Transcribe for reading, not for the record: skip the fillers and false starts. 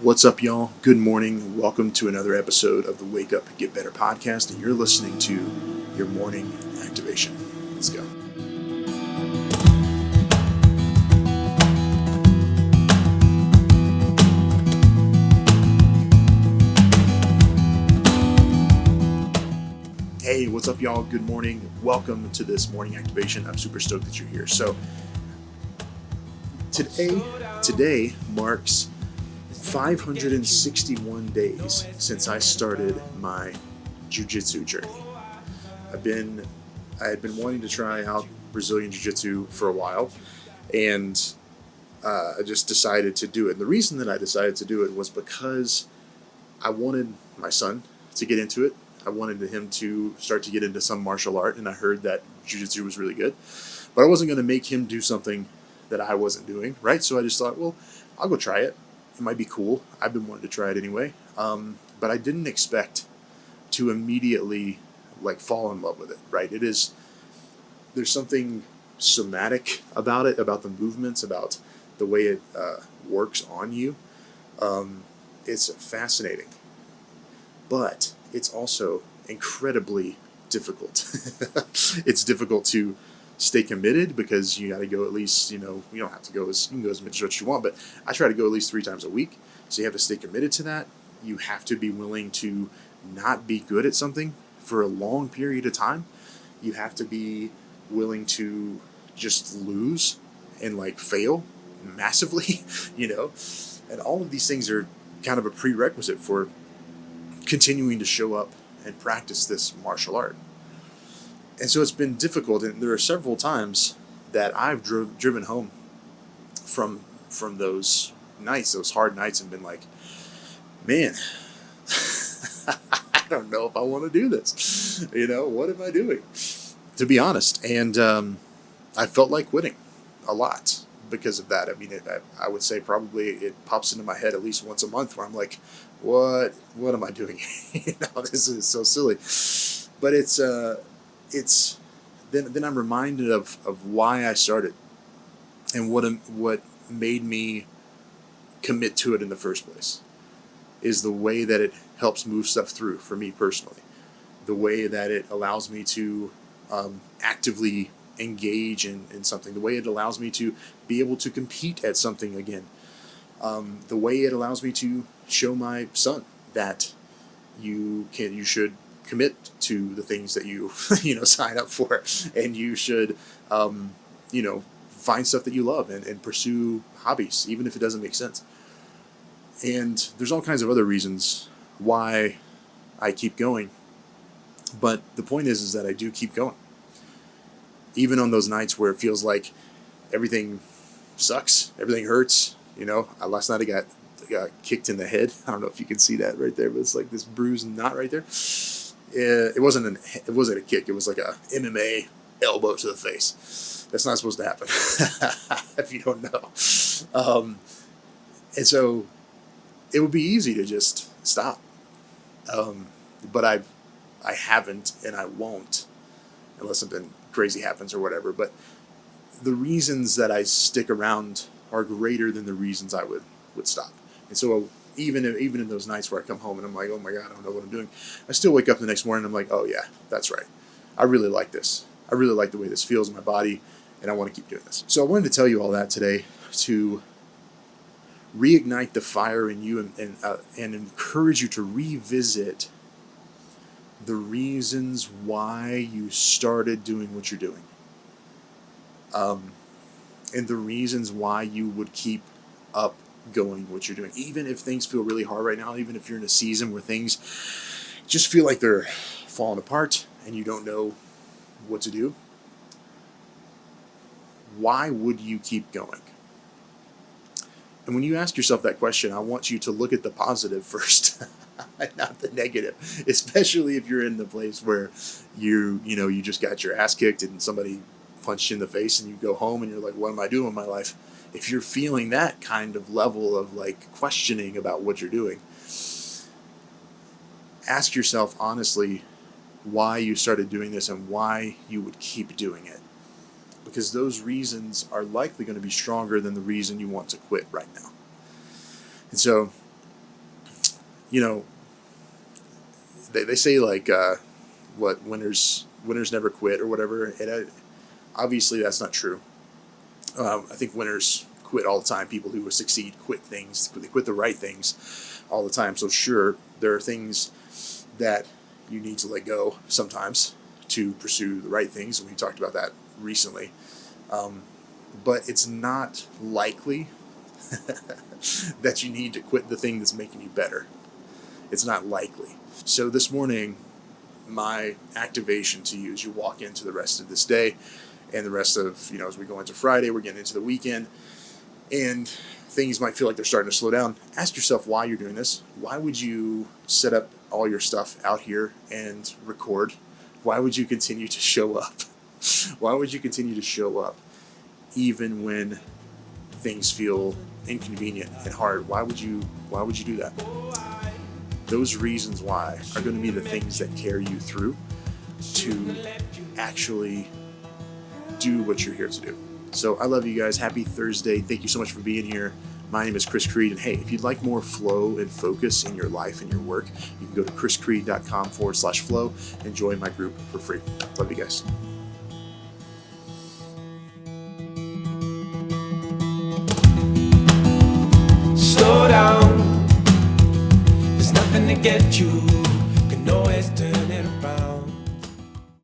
What's up, y'all? Good morning. Welcome to another episode of the Wake Up and Get Better podcast, and you're listening to your morning activation. Let's go. Hey, what's up, y'all? Good morning. Welcome to this morning activation. I'm super stoked that you're here. So, today marks 561 days since I started my jiu-jitsu journey. I had been wanting to try out Brazilian jiu-jitsu for a while, and I just decided to do it. And the reason that I decided to do it was because I wanted my son to get into it. I wanted him to start to get into some martial art, and I heard that jiu-jitsu was really good. But I wasn't going to make him do something that I wasn't doing, right? So I just thought, well, I'll go try it. It might be cool. I've been wanting to try it anyway. But I didn't expect to immediately fall in love with it, right? There's something somatic about it, about the movements, about the way it works on you. It's fascinating, but it's also incredibly difficult. It's difficult to stay committed because you got to go at least, you don't have to go you can go as much as you want, but I try to go at least 3 times a week. So you have to stay committed to that. You have to be willing to not be good at something for a long period of time. You have to be willing to just lose and fail massively, and all of these things are kind of a prerequisite for continuing to show up and practice this martial art. And so it's been difficult, and there are several times that I've driven home from those nights, those hard nights, and been like, man, I don't know if I want to do this. What am I doing? To be honest. And I felt like quitting a lot because of that. I mean, I would say probably it pops into my head at least once a month where I'm like, what am I doing? This is so silly. But it's then I'm reminded of why I started and what made me commit to it in the first place is the way that it helps move stuff through for me personally, the way that it allows me to actively engage in something, the way it allows me to be able to compete at something again, the way it allows me to show my son that you should commit to the things that you sign up for, and you should find stuff that you love and pursue hobbies even if it doesn't make sense. And there's all kinds of other reasons why I keep going, but the point is that I do keep going even on those nights where it feels like everything sucks, everything hurts. Last night I got kicked in the head. I don't know if you can see that right there, but it's like this bruised knot right there. It wasn't a kick. It was like a MMA elbow to the face. That's not supposed to happen if you don't know. And so it would be easy to just stop, but I haven't, and I won't unless something crazy happens or whatever. But the reasons that I stick around are greater than the reasons I would stop. And so even in those nights where I come home and I'm like, oh my God, I don't know what I'm doing, I still wake up the next morning and I'm like, oh yeah, that's right. I really like this. I really like the way this feels in my body, and I want to keep doing this. So I wanted to tell you all that today to reignite the fire in you and encourage you to revisit the reasons why you started doing what you're doing. And the reasons why you would keep up going what you're doing, even if things feel really hard right now, even if you're in a season where things just feel like they're falling apart and you don't know what to do. Why would you keep going? And when you ask yourself that question, I want you to look at the positive first, not the negative, especially if you're in the place where you just got your ass kicked and somebody punched you in the face and you go home and you're like, what am I doing with my life? If you're feeling that kind of level of questioning about what you're doing, ask yourself honestly why you started doing this and why you would keep doing it. Because those reasons are likely going to be stronger than the reason you want to quit right now. And so you know, they say like what winners never quit or whatever, and obviously that's not true. I think winners quit all the time. People who succeed quit things. They quit the right things all the time. So sure, there are things that you need to let go sometimes to pursue the right things, and we talked about that recently. But it's not likely that you need to quit the thing that's making you better. It's not likely. So this morning, my activation to you as you walk into the rest of this day and the rest of, as we go into Friday, we're getting into the weekend, and things might feel like they're starting to slow down. Ask yourself why you're doing this. Why would you set up all your stuff out here and record? Why would you continue to show up? Why would you continue to show up even when things feel inconvenient and hard? Why would you do that? Those reasons why are going to be the things that carry you through to actually do what you're here to do. So I love you guys. Happy Thursday. Thank you so much for being here. My name is Chris Creed, and hey, if you'd like more flow and focus in your life and your work, you can go to chriscreed.com/flow and join my group for free. Love you guys. Slow down. There's nothing to get you